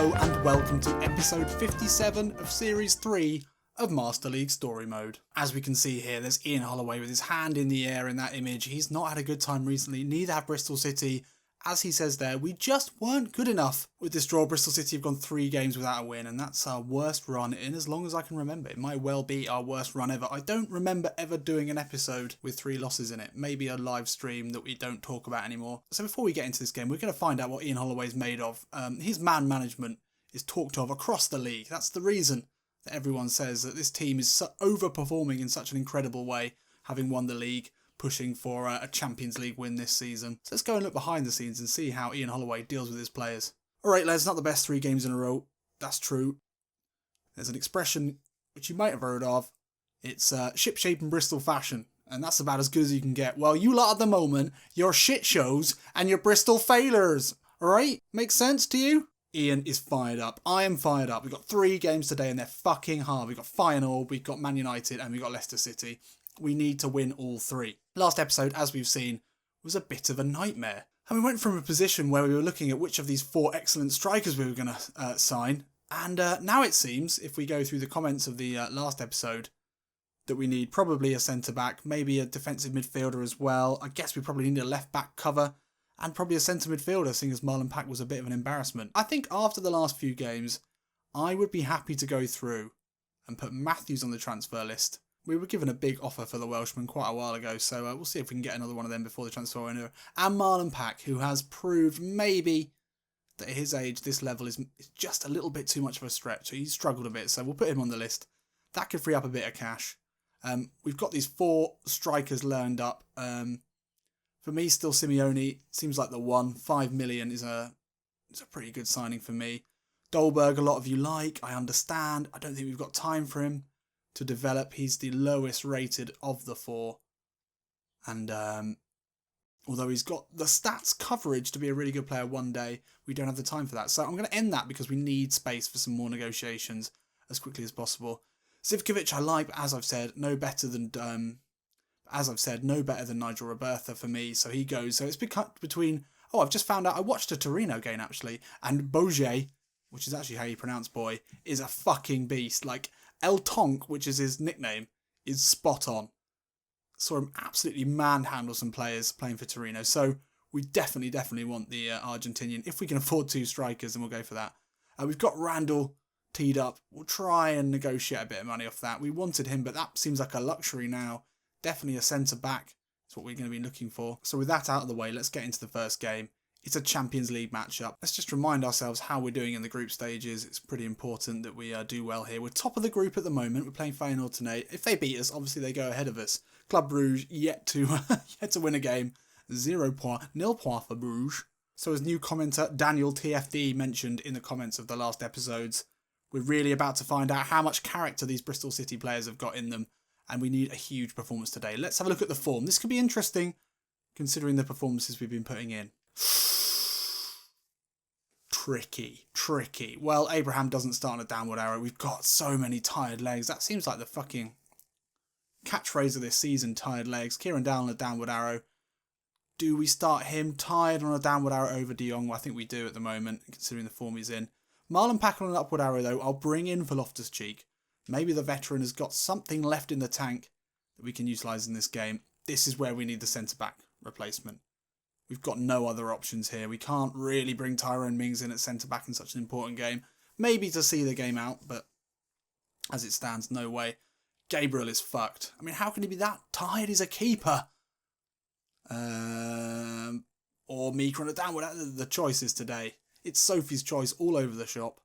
Hello and welcome to episode 57 of series 3 of Master League Story Mode. As we can see here, there's Ian Holloway with his hand in the air in that image. He's not had a good time recently, neither have Bristol City. As he says there, we just weren't good enough. With this draw, Bristol City have gone 3 games without a win, and that's our worst run in as long as I can remember. It might well be our worst run ever. I don't remember ever doing an episode with 3 losses in it. Maybe a live stream that we don't talk about anymore. So before we get into this game, we're going to find out what Ian Holloway's made of. His man management is talked of across the league. That's the reason that everyone says that this team is overperforming in such an incredible way, having won the league, pushing for a Champions League win this season. So let's go and look behind the scenes and see how Ian Holloway deals with his players. Alright lads, not the best 3 games in a row. That's true. There's an expression which you might have heard of. It's ship-shape in Bristol fashion. And that's about as good as you can get. Well, you lot at the moment, you're shit shows and you're Bristol failures. Alright? Makes sense to you? Ian is fired up. I am fired up. We've got 3 games today and they're fucking hard. We've got Feyenoord, we've got Man United and we've got Leicester City. We need to win all 3. Last episode, as we've seen, was a bit of a nightmare. And we went from a position where we were looking at which of these 4 excellent strikers we were going to sign. And now it seems, if we go through the comments of the last episode, that we need probably a centre-back, maybe a defensive midfielder as well. I guess we probably need a left-back cover and probably a centre midfielder, seeing as Marlon Pack was a bit of an embarrassment. I think after the last few games, I would be happy to go through and put Matthews on the transfer list. We were given a big offer for the Welshman quite a while ago, so we'll see if we can get another one of them before the transfer window. And Marlon Pack, who has proved maybe that at his age, this level is just a little bit too much of a stretch. He's struggled a bit, so we'll put him on the list. That could free up a bit of cash. We've got these 4 strikers lined up. For me, still Simeone seems like the one. 5 million is a pretty good signing for me. Dolberg, a lot of you like. I understand. I don't think we've got time for him to develop. He's the lowest rated of the 4. And although he's got the stats coverage to be a really good player one day, we don't have the time for that. So I'm going to end that because we need space for some more negotiations as quickly as possible. Zivkovic I like, but as I've said, no better than Nigel Roberta for me. So he goes. So it's between. Oh, I've just found out. I watched a Torino game actually, and Boje, which is actually how you pronounce boy, is a fucking beast. Like El Tonk, which is his nickname, is spot on. Saw him absolutely manhandle some players playing for Torino. So we definitely want the Argentinian. If we can afford 2 strikers, then we'll go for that. We've got Randall teed up. We'll try and negotiate a bit of money off that. We wanted him, but that seems like a luxury now. Definitely a centre-back is what we're going to be looking for. So with that out of the way, let's get into the first game. It's a Champions League matchup. Let's just remind ourselves how we're doing in the group stages. It's pretty important that we do well here. We're top of the group at the moment. We're playing Feyenoord tonight. If they beat us, obviously they go ahead of us. Club Brugge yet to win a game. 0 points, 0 points for Bruges. So as new commenter Daniel TFD mentioned in the comments of the last episodes, we're really about to find out how much character these Bristol City players have got in them. And we need a huge performance today. Let's have a look at the form. This could be interesting considering the performances we've been putting in. Tricky. Well, Abraham doesn't start on a downward arrow. We've got so many tired legs. That seems like the fucking catchphrase of this season, tired legs. Kieran down on a downward arrow. Do we start him tired on a downward arrow over De Jong? Well, I think we do at the moment, considering the form he's in. Marlon Pack on an upward arrow, though. I'll bring in for Loftus-Cheek. Maybe the veteran has got something left in the tank that we can utilise in this game. This is where we need the centre-back replacement. We've got no other options here. We can't really bring Tyrone Mings in at centre-back in such an important game. Maybe to see the game out, but as it stands, no way. Gabriel is fucked. I mean, how can he be that tired? He's a keeper. Or Mika on a downward. The choices today. It's Sophie's choice all over the shop.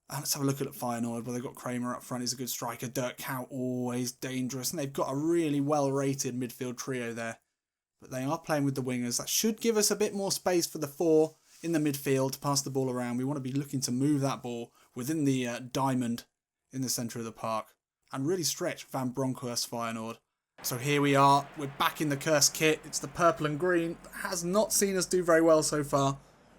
And let's have a look at Feyenoord, where they've got Kramer up front. He's a good striker. Dirk Kuyt, always dangerous. And they've got a really well-rated midfield trio there. But they are playing with the wingers. That should give us a bit more space for the 4 in the midfield to pass the ball around. We want to be looking to move that ball within the diamond in the centre of the park. And really stretch Van Bronckhorst Feyenoord. So here we are. We're back in the cursed kit. It's the purple and green. That has not seen us do very well so far.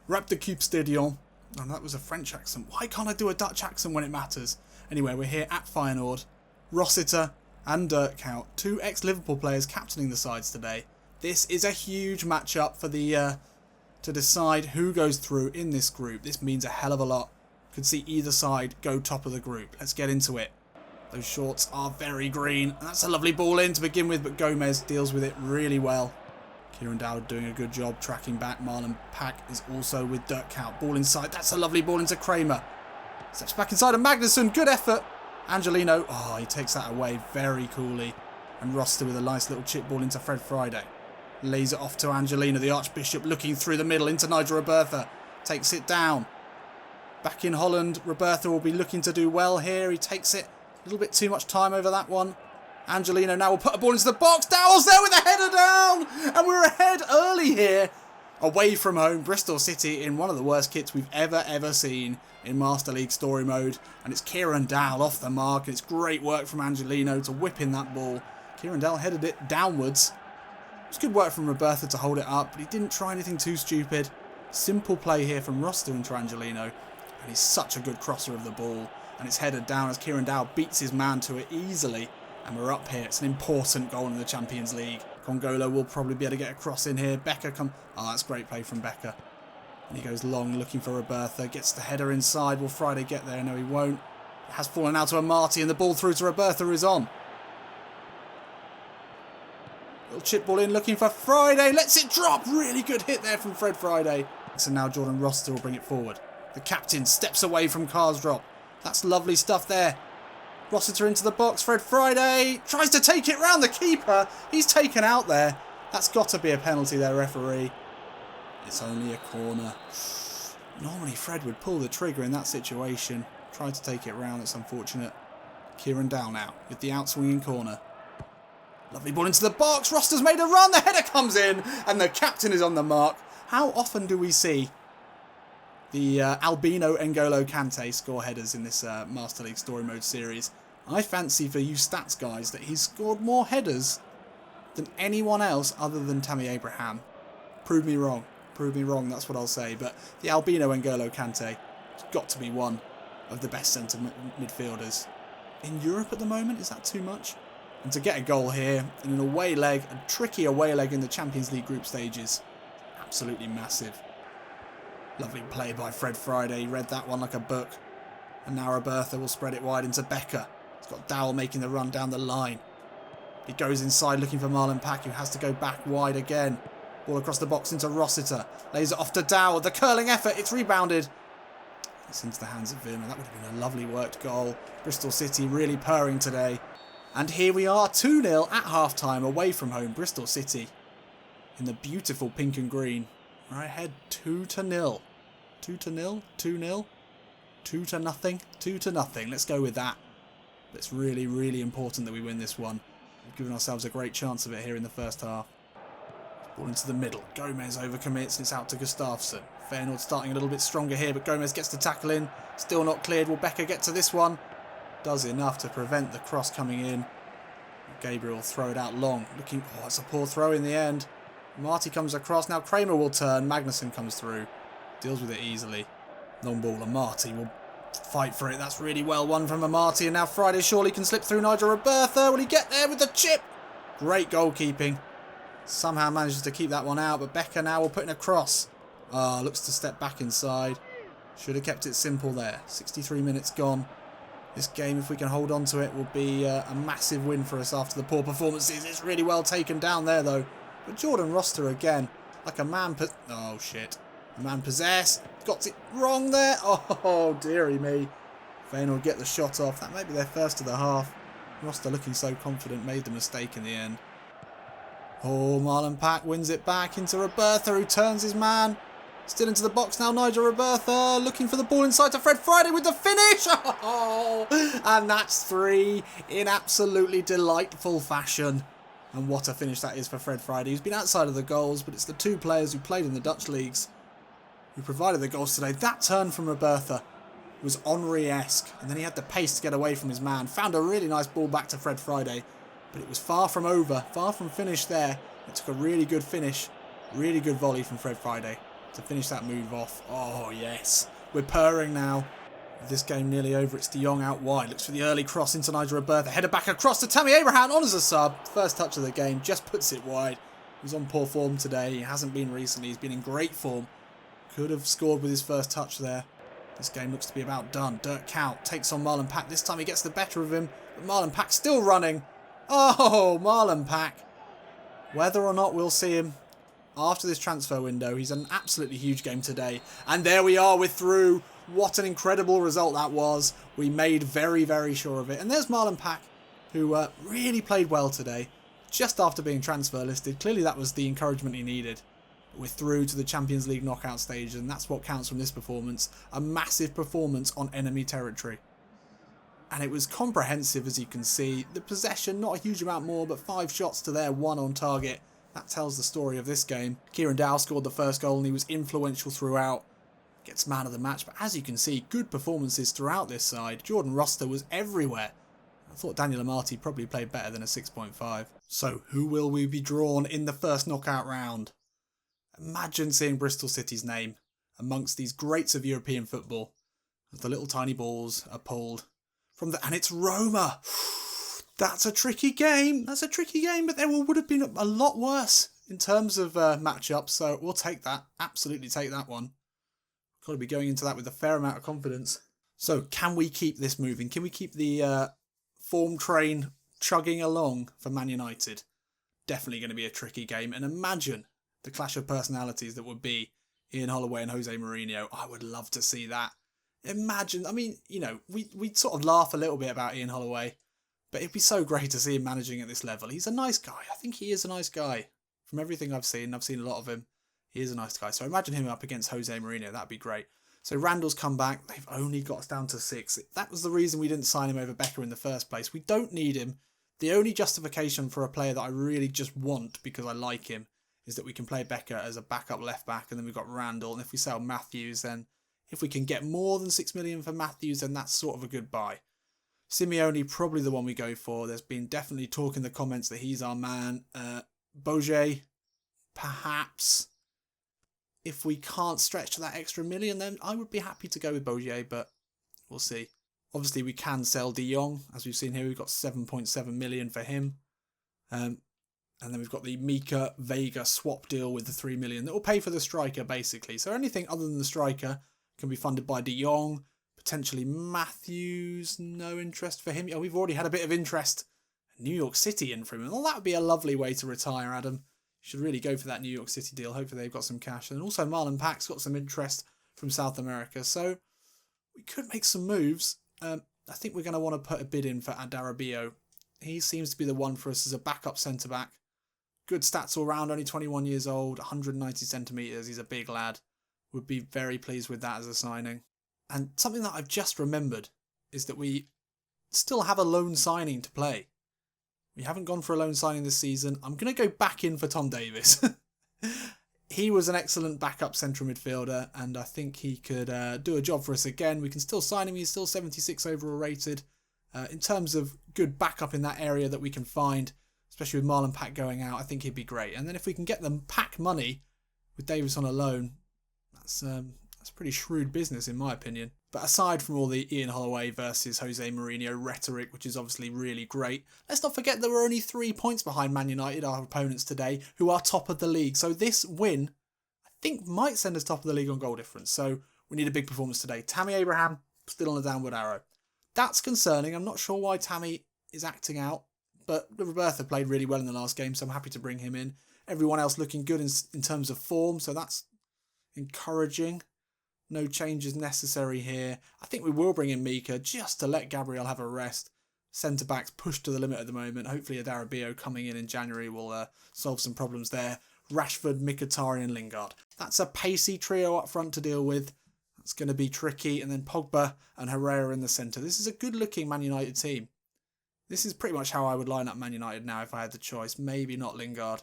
Rap de Coupe Stadion. And that was a French accent. Why can't I do a Dutch accent when it matters? Anyway, we're here at Feyenoord. Rossiter and Dirk Kuyt, 2 ex-Liverpool players captaining the sides today. This is a huge matchup for the to decide who goes through in this group. This means a hell of a lot Could see either side go top of the group. Let's get into it. Those shorts are very green. That's a lovely ball in to begin with, but Gomez deals with it really well. Kieran Dowd doing a good job tracking back. Marlon Pack is also with Dirkhout. Ball inside. That's a lovely ball into Kramer. Steps back inside of Magnusson. Good effort. Angelino. Oh, he takes that away very coolly. And Roster with a nice little chip ball into Fred Friday. Lays it off to Angelino. The Archbishop looking through the middle into Nigel Robertha. Takes it down. Back in Holland. Robertha will be looking to do well here. He takes it. A little bit too much time over that one. Angelino now will put a ball into the box. Dowell's there with a header down. And we're ahead early here. Away from home, Bristol City in one of the worst kits we've ever seen in Master League Story Mode. And it's Kieran Dowell off the mark. And it's great work from Angelino to whip in that ball. Kieran Dowell headed it downwards. It was good work from Robertha to hold it up, but he didn't try anything too stupid. Simple play here from Roster into Angelino. And he's such a good crosser of the ball. And it's headed down as Kieran Dowell beats his man to it easily. And we're up here. It's an important goal in the Champions League. Congolo will probably be able to get a cross in here. Becker come. Oh, that's great play from Becker. And he goes long looking for Robertha. Gets the header inside. Will Friday get there? No, he won't. It has fallen out to Amati and the ball through to Robertha is on. Little chip ball in looking for Friday. Lets it drop. Really good hit there from Fred Friday. So now Jordan Roster will bring it forward. The captain steps away from Karsdorp. That's lovely stuff there. Rossiter into the box. Fred Friday tries to take it round the keeper. He's taken out there. That's got to be a penalty there, referee. It's only a corner. Normally Fred would pull the trigger in that situation. Tried to take it round. It's unfortunate. Kieran Dowell now with the outswinging corner. Lovely ball into the box. Roster's made a run. The header comes in and the captain is on the mark. How often do we see the Albino N'Golo Kante score headers in this Master League Story Mode series? I fancy for you stats guys that he's scored more headers than anyone else other than Tammy Abraham. Prove me wrong. Prove me wrong, that's what I'll say. But the Albino N'Golo Kante has got to be one of the best centre midfielders in Europe at the moment. Is that too much? And to get a goal here in an away leg, a tricky away leg in the Champions League group stages, absolutely massive. Lovely play by Fred Friday. He read that one like a book. And now Robertha will spread it wide into Becker. He's got Dowell making the run down the line. He goes inside looking for Marlon Pack, who has to go back wide again. Ball across the box into Rossiter. Lays it off to Dowell. The curling effort. It's rebounded. It's into the hands of Vim. And that would have been a lovely worked goal. Bristol City really purring today. And here we are, 2-0 at half-time away from home. Bristol City in the beautiful pink and green. We're ahead 2-0. 2-0? 2-0? 2-0? 2-0. Let's go with that. But it's really important that we win this one. We've given ourselves a great chance of it here in the first half. Ball into the middle. Gomez overcommits and it's out to Gustafsson. Feyenoord starting a little bit stronger here, but Gomez gets the tackle in. Still not cleared. Will Becker get to this one? Does enough to prevent the cross coming in. Gabriel will throw it out long. Looking, oh, it's a poor throw in the end. Marty comes across. Now Kramer will turn. Magnusson comes through. Deals with it easily. Long ball and Marty will fight for it. That's really well won from Amati. And now Friday surely can slip through Nigel Robertha. Will he get there with the chip? Great goalkeeping. Somehow manages to keep that one out. But Becker now will put in a cross. Looks to step back inside. Should have kept it simple there. 63 minutes gone. This game, if we can hold on to it, will be a massive win for us after the poor performances. It's really well taken down there, though. But Jordan Roster again, like a man... Oh, shit. A man possessed. Got it wrong there. Oh, dearie me. Feyenoord get the shot off. That might be their first of the half. Roster looking so confident, made the mistake in the end. Oh, Marlon Pack wins it back into Robertha, who turns his man. Still into the box now, Nigel Robertha looking for the ball inside to Fred Friday with the finish. Oh, and that's 3 in absolutely delightful fashion. And what a finish that is for Fred Friday, who's been outside of the goals, but it's the 2 players who played in the Dutch leagues who provided the goals today. That turn from Robertha was Henry-esque, and then he had the pace to get away from his man. Found a really nice ball back to Fred Friday, but it was far from over, far from finished there. It took a really good finish, really good volley from Fred Friday to finish that move off. Oh, yes. We're purring now. With this game nearly over, it's De Jong out wide. Looks for the early cross into Nigel Robertha. Header back across to Tammy Abraham on as a sub. First touch of the game, just puts it wide. He's on poor form today. He hasn't been recently. He's been in great form. Could have scored with his first touch there. This game looks to be about done. Dirk Kuyt takes on Marlon Pack. This time he gets the better of him. But Marlon Pack still running. Oh, Marlon Pack. Whether or not we'll see him after this transfer window, he's an absolutely huge game today. And there we are, we're through. What an incredible result that was. We made very, very sure of it. And there's Marlon Pack, who really played well today, just after being transfer listed. Clearly that was the encouragement he needed. We're through to the Champions League knockout stage, and that's what counts from this performance. A massive performance on enemy territory. And it was comprehensive, as you can see. The possession, not a huge amount more, but 5 shots to their 1 on target. That tells the story of this game. Kieran Dow scored the first goal, and he was influential throughout. Gets man of the match, but as you can see, good performances throughout this side. Jordan Roster was everywhere. I thought Daniel Amati probably played better than a 6.5. So, who will we be drawn in the first knockout round? Imagine seeing Bristol City's name amongst these greats of European football as the little tiny balls are pulled from the... And it's Roma! That's a tricky game. That's a tricky game, but there would have been a lot worse in terms of matchups, so we'll take that. Absolutely take that one. Got to be going into that with a fair amount of confidence. So, can we keep this moving? Can we keep the form train chugging along for Man United? Definitely going to be a tricky game, and imagine the clash of personalities that would be Ian Holloway and Jose Mourinho. I would love to see that. Imagine, I mean, you know, we'd sort of laugh a little bit about Ian Holloway, but it'd be so great to see him managing at this level. He's a nice guy. I think he is a nice guy. From everything I've seen a lot of him. He is a nice guy. So imagine him up against Jose Mourinho. That'd be great. So Randall's come back. They've only got us down to 6. That was the reason we didn't sign him over Becker in the first place. We don't need him. The only justification for a player that I really just want, because I like him, is that we can play Becker as a backup left back, and then we've got Randall. And if we sell Matthews, then if we can get more than 6 million for Matthews, then that's sort of a good buy. Simeone, probably the one we go for. There's been definitely talk in the comments that he's our man. Boje, perhaps. If we can't stretch to that extra million, then I would be happy to go with Boje, but we'll see. Obviously, we can sell De Jong. As we've seen here, we've got 7.7 million for him. And then we've got the Mika Vega swap deal with the 3 million that will pay for the striker, basically. So anything other than the striker can be funded by De Jong. Potentially Matthews, no interest for him. Oh, we've already had a bit of interest. New York City in for him. Well, that would be a lovely way to retire, Adam. You should really go for that New York City deal. Hopefully they've got some cash. And also Marlon Pack's got some interest from South America. So we could make some moves. I think we're going to want to put a bid in for Adarabio. He seems to be the one for us as a backup centre-back. Good stats all round, only 21 years old, 190 centimetres. He's a big lad. Would be very pleased with that as a signing. And something that I've just remembered is that we still have a loan signing to play. We haven't gone for a loan signing this season. I'm going to go back in for Tom Davies. He was an excellent backup central midfielder, and I think he could do a job for us again. We can still sign him. He's still 76 overall rated. In terms of good backup in that area that we can find, especially with Marlon Pack going out, I think he'd be great. And then if we can get them Pack money with Davis on a loan, that's pretty shrewd business in my opinion. But aside from all the Ian Holloway versus Jose Mourinho rhetoric, which is obviously really great, let's not forget that we're only 3 points behind Man United, our opponents today, who are top of the league. So this win, I think, might send us top of the league on goal difference. So we need a big performance today. Tammy Abraham, still on a downward arrow. That's concerning. I'm not sure why Tammy is acting out, but Roberto played really well in the last game, so I'm happy to bring him in. Everyone else looking good in terms of form, so that's encouraging. No changes necessary here. I think we will bring in Mika just to let Gabriel have a rest. Centre-backs pushed to the limit at the moment. Hopefully Adarabio coming in January will solve some problems there. Rashford, Mkhitaryan and Lingard. That's a pacey trio up front to deal with. That's going to be tricky. And then Pogba and Herrera in the centre. This is a good-looking Man United team. This is pretty much how I would line up Man United now if I had the choice. Maybe not Lingard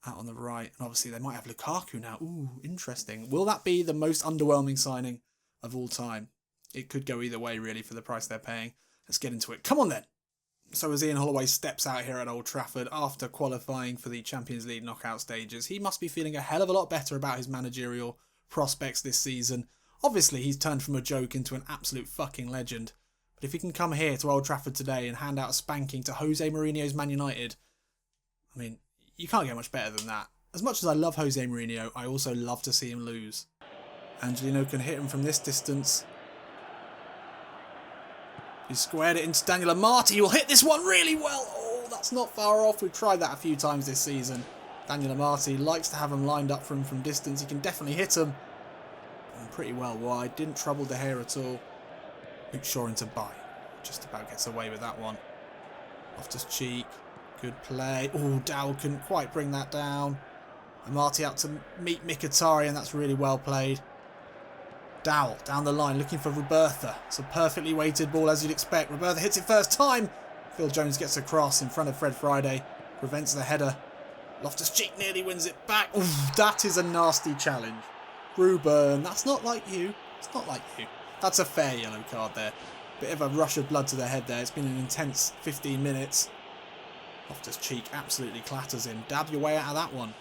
out on the right. And obviously they might have Lukaku now. Ooh, interesting. Will that be the most underwhelming signing of all time? It could go either way, really, for the price they're paying. Let's get into it. Come on, then. So as Ian Holloway steps out here at Old Trafford after qualifying for the Champions League knockout stages, he must be feeling a hell of a lot better about his managerial prospects this season. Obviously, he's turned from a joke into an absolute fucking legend. But if he can come here to Old Trafford today and hand out a spanking to Jose Mourinho's Man United, I mean, you can't get much better than that. As much as I love Jose Mourinho, I also love to see him lose. Angelino can hit him from this distance. He squared it into Daniel Amati. He will hit this one really well. Oh, that's not far off. We've tried that a few times this season. Daniel Amati likes to have him lined up for him from distance. He can definitely hit him. And pretty well wide. Didn't trouble De Gea at all. Luke Shaw into Bay. Just about gets away with that one. Loftus-Cheek. Good play. Oh, Dowell couldn't quite bring that down. Amati out to meet Mkhitaryan. That's really well played. Dowell down the line looking for Robertha. It's a perfectly weighted ball as you'd expect. Robertha hits it first time. Phil Jones gets across in front of Fred Friday. Prevents the header. Loftus-Cheek nearly wins it back. Ooh, that is a nasty challenge. Ruben, that's not like you. It's not like you. That's a fair yellow card there. Bit of a rush of blood to the head there. It's been an intense 15 minutes. Loftus-Cheek absolutely clatters him. Dab your way out of that one.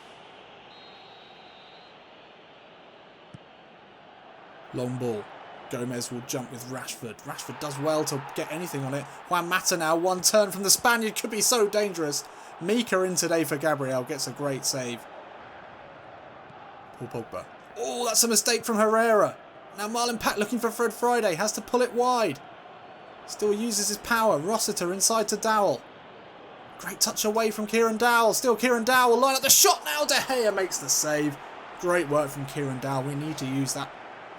Long ball. Gomez will jump with Rashford. Rashford does well to get anything on it. Juan Mata now. One turn from the Spaniard could be so dangerous. Mika in today for Gabriel. Gets a great save. Paul Pogba. Oh, that's a mistake from Herrera. Now Marlon Pack looking for Fred Friday. Has to pull it wide. Still uses his power. Rossiter inside to Dowell. Great touch away from Kieran Dowell. Still Kieran Dowell will line up the shot now. De Gea makes the save. Great work from Kieran Dowell. We need to use that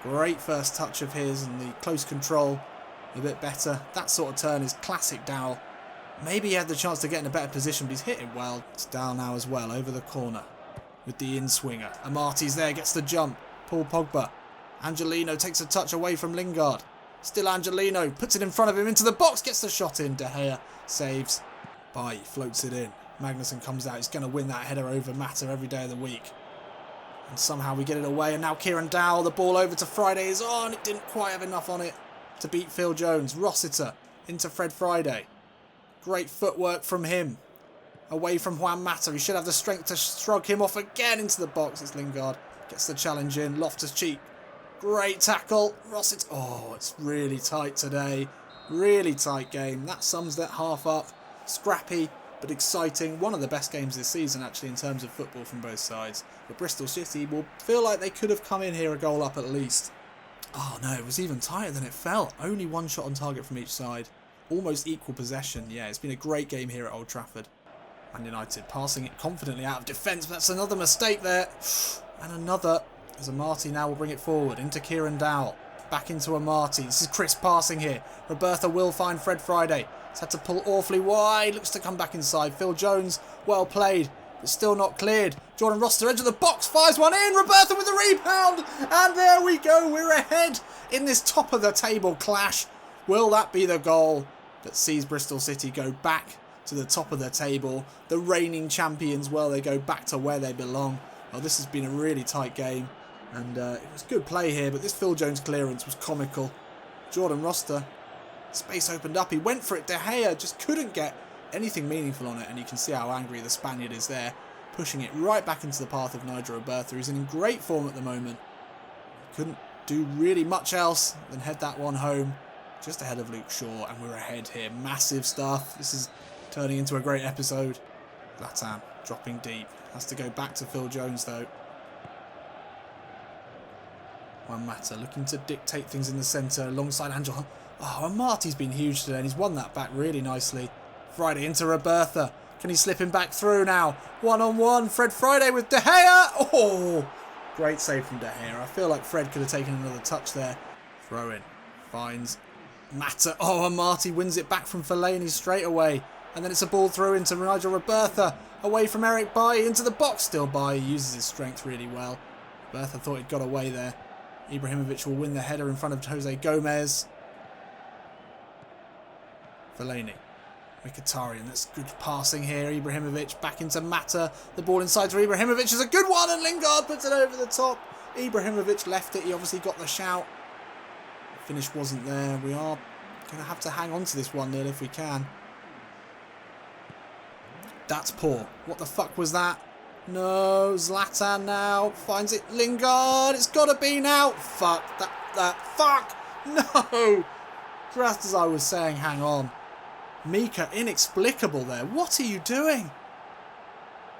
great first touch of his and the close control a bit better. That sort of turn is classic Dowell. Maybe he had the chance to get in a better position, but he's hit it well. It's Dowell now as well, over the corner with the in-swinger. Amati's there, gets the jump. Paul Pogba. Angelino takes a touch away from Lingard. Still Angelino, puts it in front of him, into the box, gets the shot in. De Gea saves. Bay floats it in. Magnussen comes out, he's going to win that header over Mata every day of the week. And somehow we get it away, and now Kieran Dowell, the ball over to Friday is on. It didn't quite have enough on it to beat Phil Jones. Rossiter into Fred Friday. Great footwork from him. Away from Juan Mata. He should have the strength to shrug him off again into the box. It's Lingard. Gets the challenge in. Loftus-Cheek. Great tackle. Rossiter. Oh, it's really tight today. Really tight game. That sums that half up. Scrappy, but exciting. One of the best games this season, actually, in terms of football from both sides. But Bristol City will feel like they could have come in here a goal up at least. Oh no, it was even tighter than it felt. Only one shot on target from each side. Almost equal possession. Yeah, it's been a great game here at Old Trafford. Man United passing it confidently out of defence, but that's another mistake there. And another, as Amati now will bring it forward into Kieran Dowell. Back into Amati. This is Chris passing here. Robertha will find Fred Friday. He's had to pull awfully wide. Looks to come back inside. Phil Jones, well played, but still not cleared. Jordan Rossiter, edge of the box, fires one in. Robertha with the rebound. And there we go. We're ahead in this top of the table clash. Will that be the goal that sees Bristol City go back to the top of the table? The reigning champions, well, they go back to where they belong. Well, this has been a really tight game. And it was good play here, but this Phil Jones clearance was comical. Jordan Rossiter, space opened up. He went for it. De Gea just couldn't get anything meaningful on it. And you can see how angry the Spaniard is there. Pushing it right back into the path of Nigel Robertha, who's in great form at the moment. Couldn't do really much else than head that one home. Just ahead of Luke Shaw, and we're ahead here. Massive stuff. This is turning into a great episode. Zlatan dropping deep. Has to go back to Phil Jones, though. Juan Mata looking to dictate things in the centre alongside Angel. Oh, and Marty's been huge today, and he's won that back really nicely. Friday into Robertha. Can he slip him back through now? One-on-one. Fred Friday with De Gea. Oh, great save from De Gea. I feel like Fred could have taken another touch there. Throw in. Finds Mata. Oh, and Marty wins it back from Fellaini straight away. And then it's a ball through into Nigel Robertha. Away from Eric Bailly into the box. Still Bailly uses his strength really well. Robertha thought he'd got away there. Ibrahimovic will win the header in front of Jose Gomez. Fellaini. Mkhitaryan, that's good passing here. Ibrahimovic back into Mata. The ball inside to Ibrahimovic is a good one, and Lingard puts it over the top. Ibrahimovic left it. He obviously got the shout. The finish wasn't there. We are going to have to hang on to this 1-0 if we can. That's poor. What the fuck was that? No, Zlatan now finds it. Lingard, it's got to be now. Fuck, fuck. No. Just as I was saying, hang on. Mika, inexplicable there. What are you doing?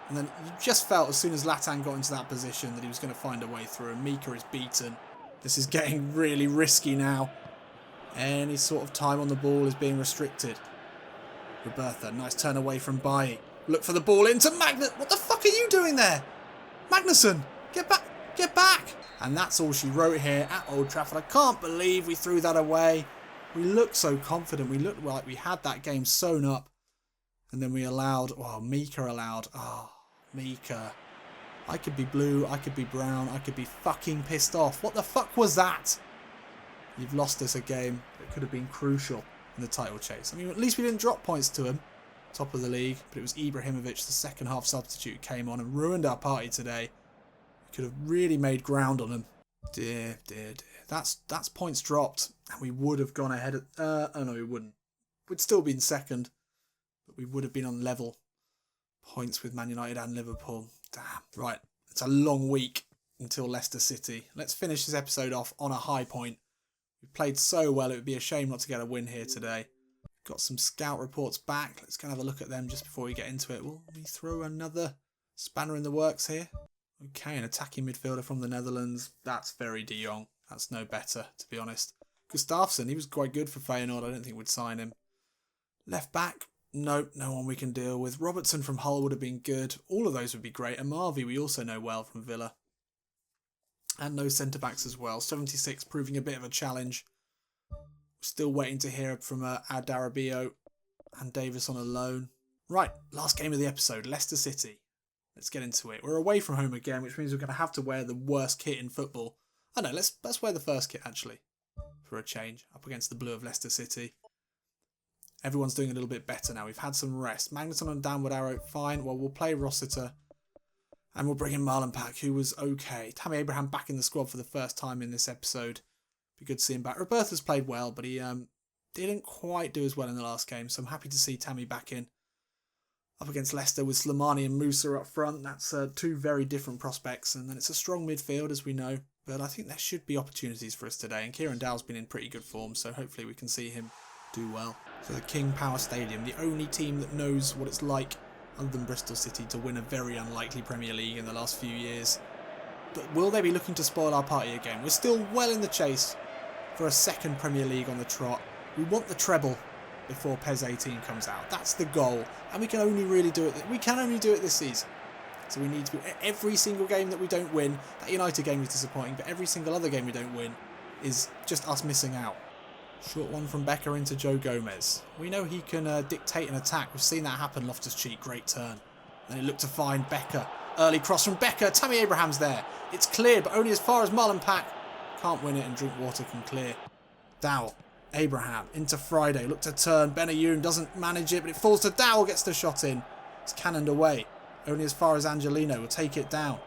And then you just felt as soon as Zlatan got into that position that he was going to find a way through. And Mika is beaten. This is getting really risky now. Any sort of time on the ball is being restricted. Roberta, nice turn away from Bailly. Look for the ball into Magnus. What the fuck are you doing there? Magnusson, get back, get back. And that's all she wrote here at Old Trafford. I can't believe we threw that away. We looked so confident. We looked like we had that game sewn up. And then we allowed, oh, Mika allowed. Oh, Mika. I could be blue, I could be brown, I could be fucking pissed off. What the fuck was that? You've lost us a game that could have been crucial in the title chase. I mean, at least we didn't drop points to him. Top of the league. But it was Ibrahimovic, the second half substitute, came on and ruined our party today. We could have really made ground on him. Dear, dear, dear. That's points dropped. And we would have gone ahead. Oh no, we wouldn't. We'd still been second. But we would have been on level points with Man United and Liverpool. Damn. Right. It's a long week until Leicester City. Let's finish this episode off on a high point. We played so well, it would be a shame not to get a win here today. Got some scout reports back. Let's go and have a look at them just before we get into it. Will we throw another spanner in the works here? Okay, an attacking midfielder from the Netherlands. That's very de Jong. That's no better, to be honest. Gustafsson, he was quite good for Feyenoord. I don't think we'd sign him. Left back. Nope, no one we can deal with. Robertson from Hull would have been good. All of those would be great. And Marvey we also know well from Villa. And no centre-backs as well. 76 proving a bit of a challenge. Still waiting to hear from Adarabio and Davis on a loan. Right, last game of the episode. Leicester City. Let's get into it. We're away from home again, which means we're going to have to wear the worst kit in football. Oh no, let's wear the first kit actually. For a change. Up against the blue of Leicester City. Everyone's doing a little bit better now. We've had some rest. Magnusson on downward arrow, fine. Well, we'll play Rossiter. And we'll bring in Marlon Pack, who was okay. Tammy Abraham back in the squad for the first time in this episode. Be good to see him back. Roberta's played well, but he didn't quite do as well in the last game. So I'm happy to see Tammy back in. Up against Leicester with Slimani and Musa up front. That's two very different prospects. And then it's a strong midfield, as we know. But I think there should be opportunities for us today. And Kieran Dowell's been in pretty good form, so hopefully we can see him do well. So the King Power Stadium, the only team that knows what it's like, other than Bristol City, to win a very unlikely Premier League in the last few years. But will they be looking to spoil our party again? We're still well in the chase for a second Premier League on the trot. We want the treble before PES 18 comes out. That's the goal. And we can only really do it. We can only do it this season. So we need to be every single game that we don't win. That United game was disappointing, but every single other game we don't win is just us missing out. Short one from Becker into Joe Gomez. We know he can dictate an attack. We've seen that happen. Loftus-Cheek, great turn. Then he looked to find Becker. Early cross from Becker. Tammy Abraham's there. It's cleared, but only as far as Marlon Pack. Can't win it, and Drinkwater can clear. Dowell. Abraham into Friday. Looked to turn. Benayoun doesn't manage it, but it falls to Dowell. Gets the shot in. It's cannoned away. Only as far as Angelino will take it down.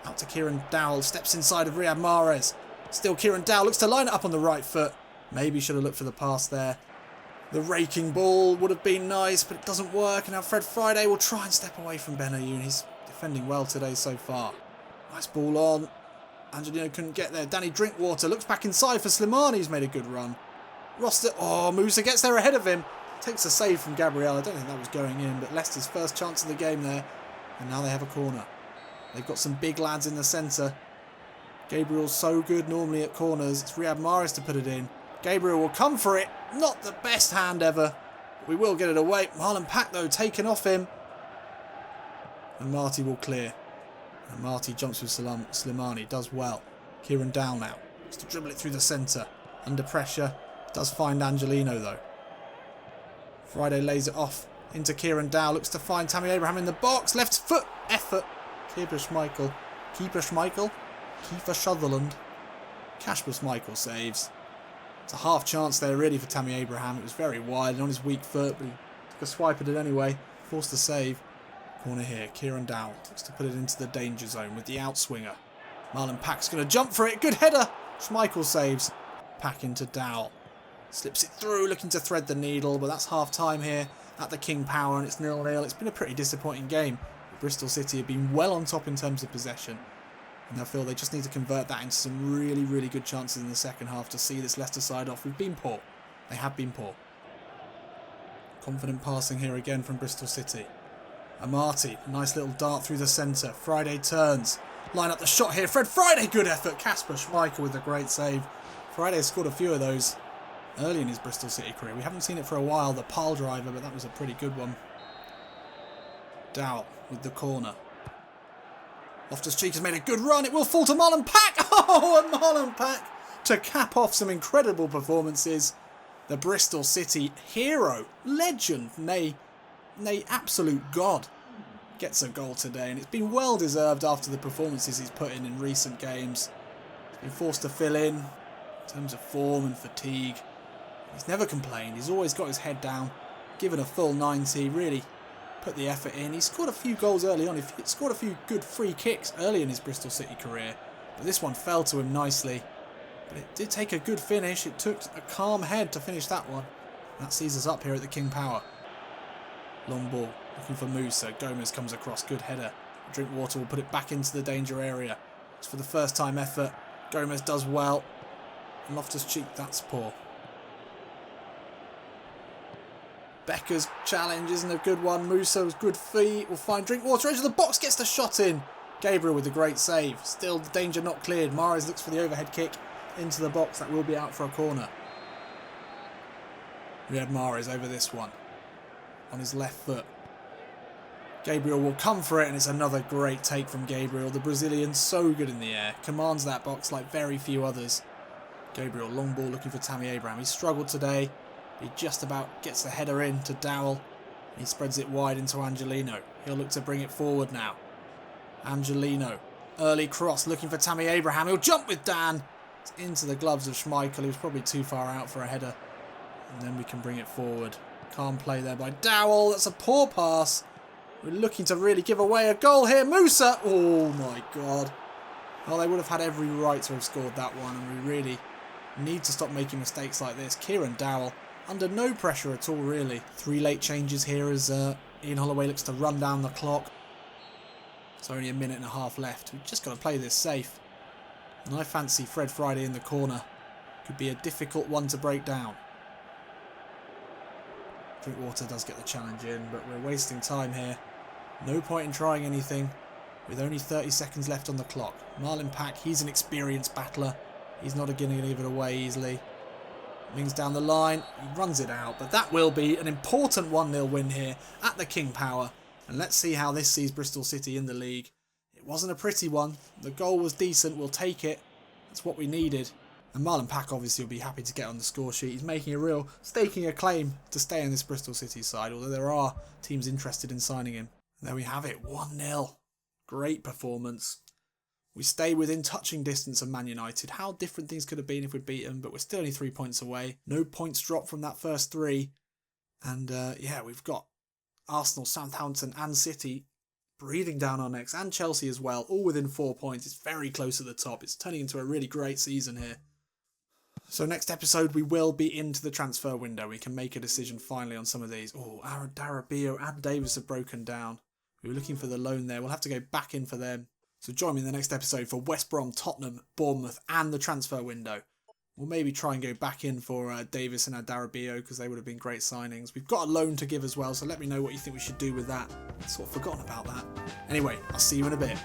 Out to Kieran Dowell. Steps inside of Riyad Mahrez. Still Kieran Dowell. Looks to line it up on the right foot. Maybe should have looked for the pass there. The raking ball would have been nice, but it doesn't work. And now Fred Friday will try and step away from Benayoun. He's defending well today so far. Nice ball on. Angelino couldn't get there. Danny Drinkwater looks back inside for Slimani. He's made a good run. Roster. Oh, Musa gets there ahead of him. Takes a save from Gabriel. I don't think that was going in, but Leicester's first chance of the game there. And now they have a corner. They've got some big lads in the centre. Gabriel's so good normally at corners. It's Riyad Mahrez to put it in. Gabriel will come for it. Not the best hand ever. But we will get it away. Marlon Pack, though, taken off him. And Marty will clear. And Marty jumps with Slimani. Does well. Kieran Dowell now. Just to dribble it through the centre. Under pressure. Does find Angelino, though. Friday lays it off into Kieran Dowell. Looks to find Tammy Abraham in the box. Left foot. Effort. Keeper Schmeichel. Kiefer Sutherland. Kasper Schmeichel saves. It's a half chance there really for Tammy Abraham. It was very wide and on his weak foot, but he took a swipe at it anyway. Forced to save. Corner here. Kieran Dowell looks to put it into the danger zone with the outswinger. Marlon Pack's going to jump for it. Good header. Schmeichel saves. Pack into Dowell. Slips it through, looking to thread the needle, but that's half time here at the King Power and it's 0-0. It's been a pretty disappointing game. Bristol City have been well on top in terms of possession. And I feel they just need to convert that into some really, really good chances in the second half to see this Leicester side off. We've been poor. They have been poor. Confident passing here again from Bristol City. Amati, nice little dart through the centre. Friday turns. line up the shot here. Fred Friday, good effort. Kasper Schmeichel with a great save. Friday scored a few of those early in his Bristol City career. We haven't seen it for a while, the pile driver, but that was a pretty good one. Dowell with the corner. Loftus-Cheek has made a good run. It will fall to Molenbeek. Oh, and Molenbeek to cap off some incredible performances. The Bristol City hero, legend, nay, absolute god, gets a goal today. And it's been well deserved after the performances he's put in recent games. He's been forced to fill in terms of form and fatigue. He's never complained. He's always got his head down, given a full 90, really put the effort in. He scored a few goals early on. He scored a few good free kicks early in his Bristol City career. But this one fell to him nicely. But it did take a good finish. It took a calm head to finish that one. That sees us up here at the King Power. Long ball. Looking for Musa. Gomez comes across. Good header. Drinkwater will put it back into the danger area. It's for the first time effort. Gomez does well. And Loftus-Cheek, that's poor. Becker's challenge isn't a good one. Musa's good feet will find Drinkwater. Edge of the box, gets the shot in. Gabriel with a great save. Still the danger not cleared. Mahrez looks for the overhead kick into the box. That will be out for a corner. We had Mahrez over this one. On his left foot. Gabriel will come for it, and it's another great take from Gabriel. The Brazilian so good in the air. Commands that box like very few others. Gabriel, long ball looking for Tammy Abraham. He struggled today. He just about gets the header in to Dowell. He spreads it wide into Angelino. He'll look to bring it forward now. Angelino. Early cross looking for Tammy Abraham. He'll jump with Dan. It's into the gloves of Schmeichel. He was probably too far out for a header. And then we can bring it forward. Calm play there by Dowell. That's a poor pass. We're looking to really give away a goal here. Musa. Oh my God. Well, they would have had every right to have scored that one. And we really need to stop making mistakes like this. Kieran Dowell. Under no pressure at all, really. 3 late changes here as Ian Holloway looks to run down the clock. It's only a minute and a half left. We've just got to play this safe. And I fancy Fred Friday in the corner. Could be a difficult one to break down. Drinkwater does get the challenge in, but we're wasting time here. No point in trying anything with only 30 seconds left on the clock. Molenbeek, he's an experienced battler. He's not going to give it away easily. Wings down the line, he runs it out, but that will be an important 1-0 win here at the King Power. And let's see how this sees Bristol City in the league. It wasn't a pretty one. The goal was decent, we'll take it. That's what we needed. And Molenbeek obviously will be happy to get on the score sheet. He's making a real, staking a claim to stay in this Bristol City side, although there are teams interested in signing him. And there we have it, 1-0. Great performance. We stay within touching distance of Man United. How different things could have been if we'd beat them, but we're still only 3 points away. No points dropped from that first 3. And yeah, we've got Arsenal, Southampton and City breathing down our necks, and Chelsea as well, all within 4 points. It's very close at the top. It's turning into a really great season here. So next episode, we will be into the transfer window. We can make a decision finally on some of these. Oh, Aaron Darabio and Davis have broken down. We were looking for the loan there. We'll have to go back in for them. So join me in the next episode for West Brom, Tottenham, Bournemouth and the transfer window. We'll maybe try and go back in for Davis and Darabio because they would have been great signings. We've got a loan to give as well, so let me know what you think we should do with that. I've sort of forgotten about that. Anyway, I'll see you in a bit.